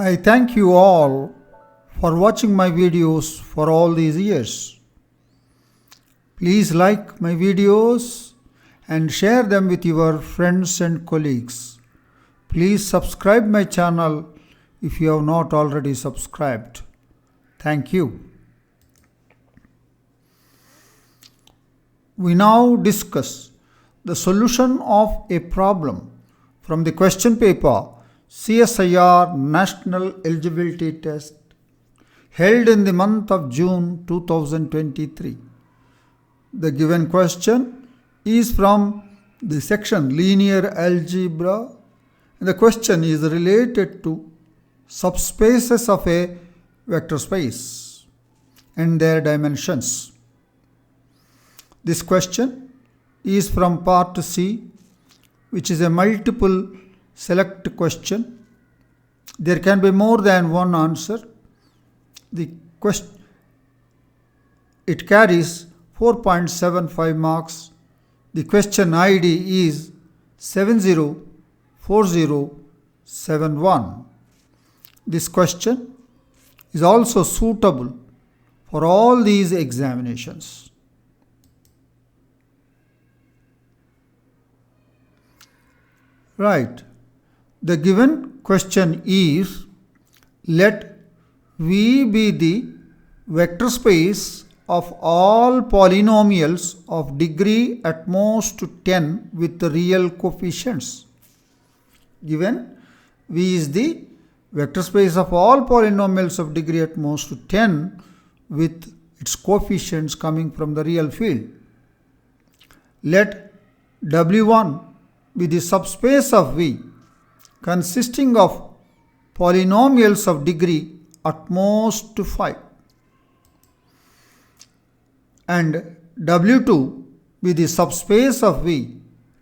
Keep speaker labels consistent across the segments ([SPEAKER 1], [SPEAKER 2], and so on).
[SPEAKER 1] I thank you all for watching my videos for all these years. Please like my videos and share them with your friends and colleagues. Please subscribe my channel if you have not already subscribed. Thank you. We now discuss the solution of a problem from the question paper CSIR National Eligibility Test held in the month of June 2023. The given question is from the section Linear Algebra. The question is related to subspaces of a vector space and their dimensions. This question is from part C, which is a multiple select question. There can be more than one answer. It carries 4.75 marks. The question ID is 704071. This question is also suitable for all these examinations. Right. The given question is, let V be the vector space of all polynomials of degree at most 10 with the real coefficients. Given V is the vector space of all polynomials of degree at most 10 with its coefficients coming from the real field. Let W1 be the subspace of V consisting of polynomials of degree at most 5, and W2 be the subspace of V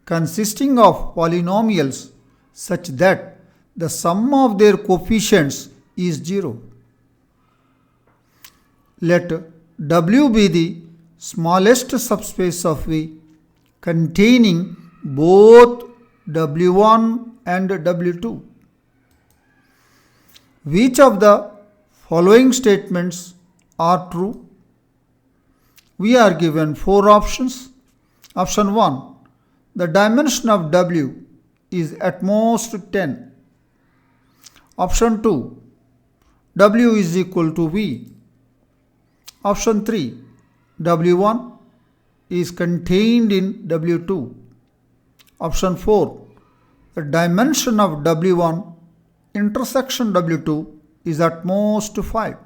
[SPEAKER 1] consisting of polynomials such that the sum of their coefficients is 0. Let W be the smallest subspace of V containing both W1 and W2. Which of the following statements are true? We are given 4 options. Option 1. The dimension of W is at most 10. Option 2. W is equal to V. Option 3. W1 is contained in W2. Option 4. The dimension of W1 intersection W2 is at most 5.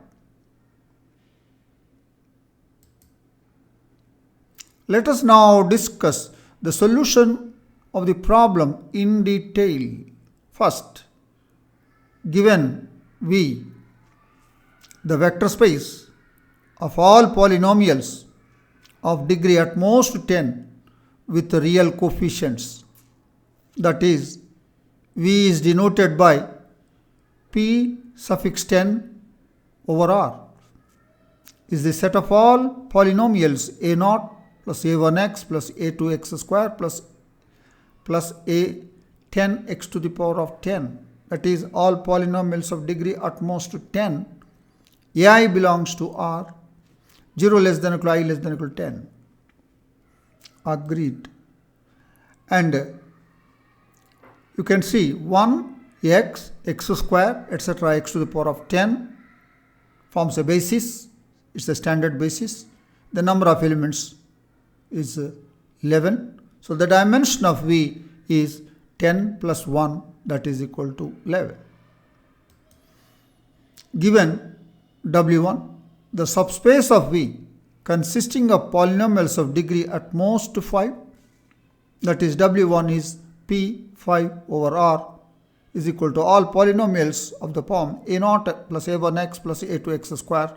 [SPEAKER 1] Let us now discuss the solution of the problem in detail. First, given V, the vector space of all polynomials of degree at most 10 with the real coefficients, that is, V is denoted by P suffix 10 over R, is the set of all polynomials a0 plus a1x plus a2x square plus a10x to the power of 10. That is, all polynomials of degree at most 10. ai belongs to R. 0 less than or equal to I less than or equal to 10. Agreed. And you can see 1x, x square, etc. x to the power of 10 forms a basis. It's a standard basis. The number of elements is 11. So the dimension of V is 10 plus 1, that is equal to 11. Given W1, the subspace of V consisting of polynomials of degree at most 5, that is W1 is P5 over R, is equal to all polynomials of the form a0 plus a1x plus a2x square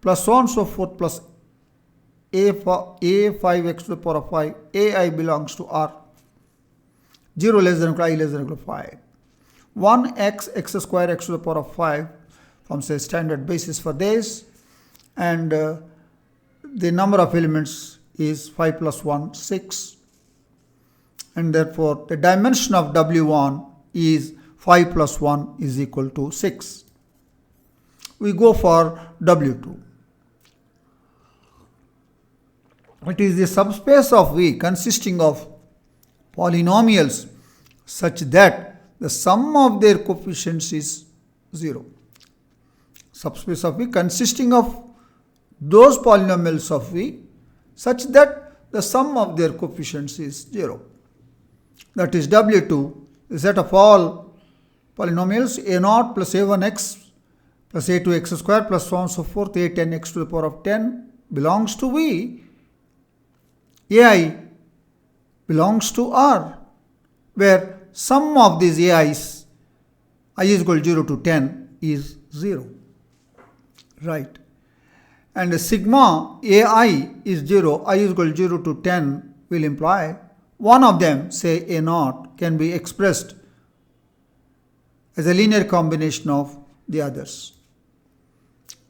[SPEAKER 1] plus so on and so forth plus a5x to the power of 5. ai belongs to R. 0 less than or equal to I less than or equal to 5. 1x x square x to the power of 5 forms a standard basis for this, and the number of elements is 5 plus 1, 6. And therefore, the dimension of W1 is 5 plus 1 is equal to 6. we go for W2. It is the subspace of V consisting of polynomials such that the sum of their coefficients is 0. Subspace of V consisting of those polynomials of V such that the sum of their coefficients is 0. That is W2, the set of all polynomials a0 plus a1x plus a2x square plus so on and so forth, a10x to the power of 10 belongs to V. AI belongs to R, where sum of these AIs, I is equal to 0 to 10, is 0. Right. And sigma AI is 0, I is equal to 0 to 10 will imply one of them, say A0, can be expressed as a linear combination of the others.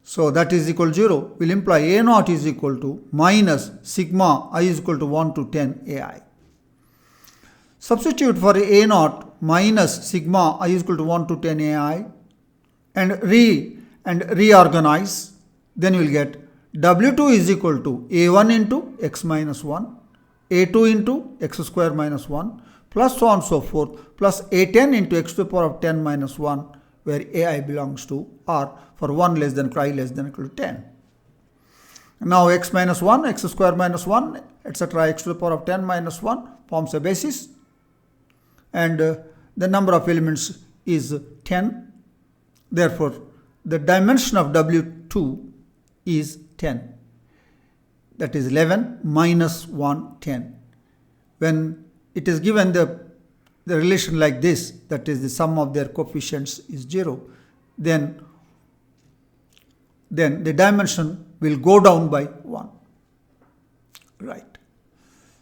[SPEAKER 1] So that is equal to 0 will imply A0 is equal to minus sigma I is equal to 1 to 10 AI. Substitute for A0 minus sigma I is equal to 1 to 10 AI and reorganize, then you will get W2 is equal to A1 into x minus 1, A2 into x square minus 1, plus so on and so forth, plus A10 into x to the power of 10 minus 1, where AI belongs to R for 1 less than or I less than or equal to 10. Now x minus 1, x square minus 1, etc. x to the power of 10 minus 1 forms a basis, and the number of elements is 10. Therefore, the dimension of W2 is 10. That is 11 minus 1, 10. When it is given the relation like this, that is the sum of their coefficients is 0, then the dimension will go down by 1. Right.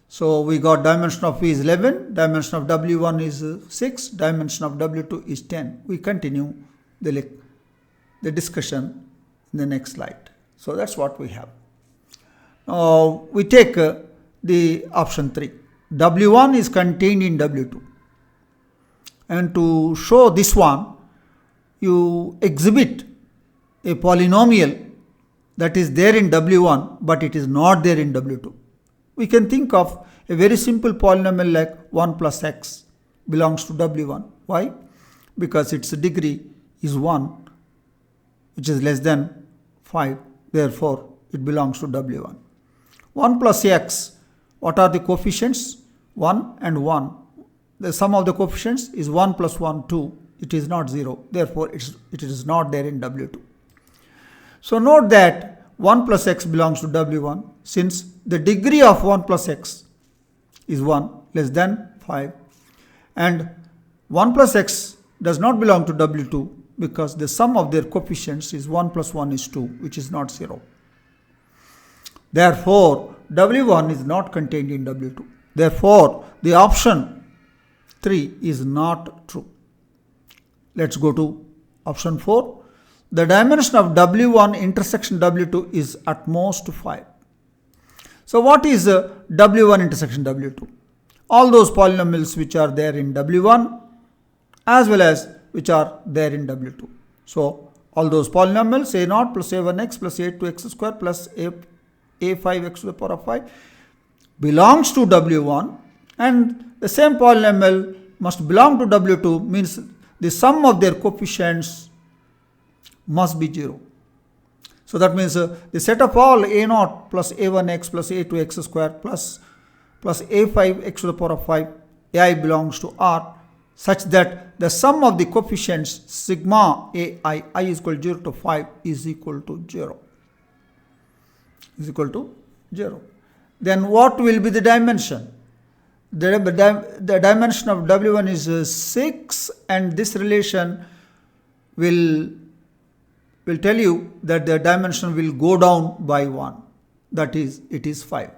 [SPEAKER 1] So we got dimension of V is 11, dimension of W1 is 6, dimension of W2 is 10. We continue the discussion in the next slide. So that's what we have. Now we take the option 3. W1 is contained in W2. And to show this one, you exhibit a polynomial that is there in W1 but it is not there in W2. We can think of a very simple polynomial like 1 plus x belongs to W1. Why? Because its degree is 1, which is less than 5. Therefore, it belongs to W1. 1 plus x, what are the coefficients? 1 and 1. The sum of the coefficients is 1 plus 1, 2. It is not 0. Therefore, it is not there in W2. So note that 1 plus x belongs to W1 since the degree of 1 plus x is 1 less than 5. And 1 plus x does not belong to W2 because the sum of their coefficients is 1 plus 1 is 2, which is not 0. Therefore, W1 is not contained in W2. Therefore, the option 3 is not true. Let's go to option 4. The dimension of W1 intersection W2 is at most 5. So what is W1 intersection W2? All those polynomials which are there in W1 as well as which are there in W2. So all those polynomials a0 plus a1x plus a2x square plus a5x to the power of 5 belongs to W1, and the same polynomial must belong to W2 means the sum of their coefficients must be 0. So that means the set of all a0 plus a1x plus a2x square plus a5x to the power of 5 ai belongs to R such that the sum of the coefficients sigma ai is equal to 0 to 5 is equal to 0. Is equal to 0. Then what will be the dimension? The dimension of W1 is 6, and this relation will tell you that the dimension will go down by 1. That is, it is 5.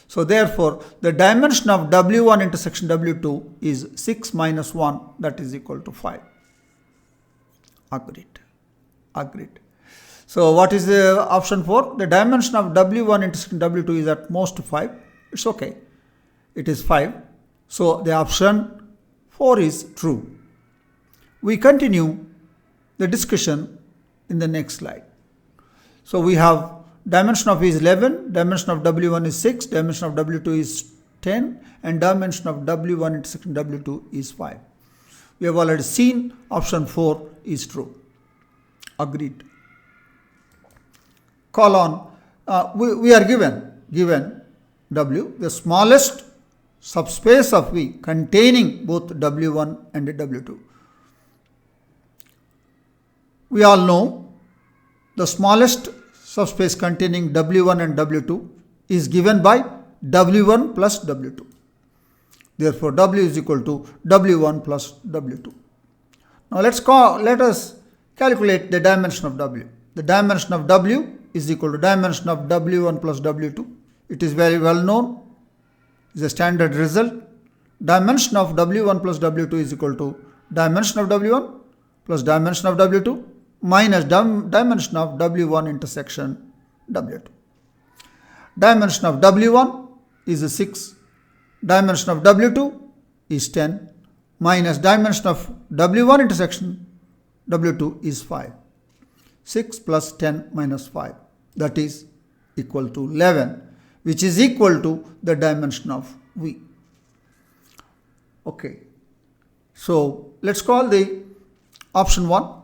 [SPEAKER 1] So therefore, the dimension of W1 intersection W2 is 6 minus 1, that is equal to 5. Agreed. Agreed. So what is the option 4? The dimension of W1 intersection W2 is at most 5. It's okay. It is 5. So the option 4 is true. We continue the discussion in the next slide. So we have dimension of V is 11, dimension of W1 is 6, dimension of W2 is 10, and dimension of W1 intersection W2 is 5. We have already seen option 4 is true. Agreed. Colon, we are given W, the smallest subspace of V containing both W1 and W2. We all know the smallest subspace containing W1 and W2 is given by W1 plus W2. Therefore, W is equal to W1 plus W2. Now let us calculate the dimension of W. The dimension of W is equal to dimension of W1 plus W2. It is very well known. It is a standard result. Dimension of W1 plus W2 is equal to dimension of W1 plus dimension of W2 minus dimension of W1 intersection W2. Dimension of W1 is 6, dimension of W2 is 10, minus dimension of W1 intersection W2 is 5. 6 plus 10 minus 5, that is equal to 11, which is equal to the dimension of V. Okay, so let's call the option 1.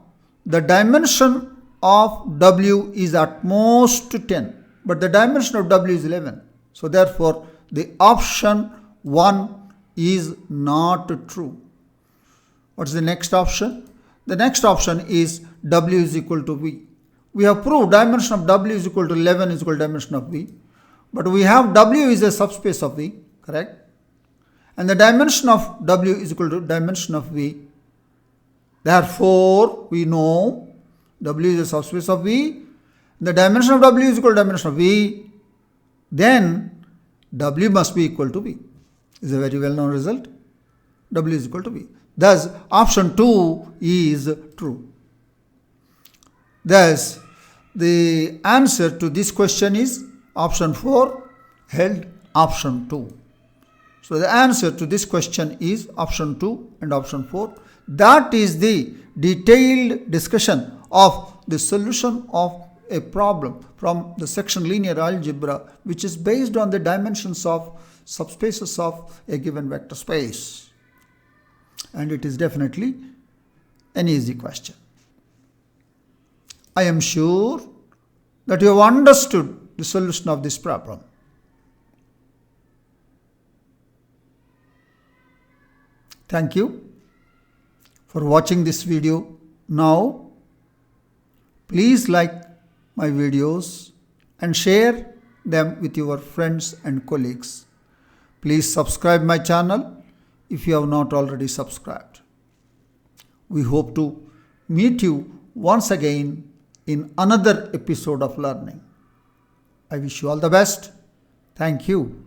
[SPEAKER 1] The dimension of W is at most 10, but the dimension of W is 11. So therefore, the option 1 is not true. What is the next option? The next option is W is equal to V. We have proved dimension of W is equal to 11 is equal to dimension of V. But we have W is a subspace of V, correct? And the dimension of W is equal to dimension of V. Therefore, we know W is a subspace of V. The dimension of W is equal to dimension of V. Then W must be equal to V. Is a very well known result. W is equal to V. Thus, option 2 is true. Thus, the answer to this question is option 4 held option 2. So, the answer to this question is option 2 and option 4. That is the detailed discussion of the solution of a problem from the section linear algebra, which is based on the dimensions of subspaces of a given vector space. And it is definitely an easy question. I am sure that you have understood the solution of this problem. Thank you for watching this video. Now, please like my videos and share them with your friends and colleagues. Please subscribe my channel if you have not already subscribed. We hope to meet you once again in another episode of learning. I wish you all the best. Thank you.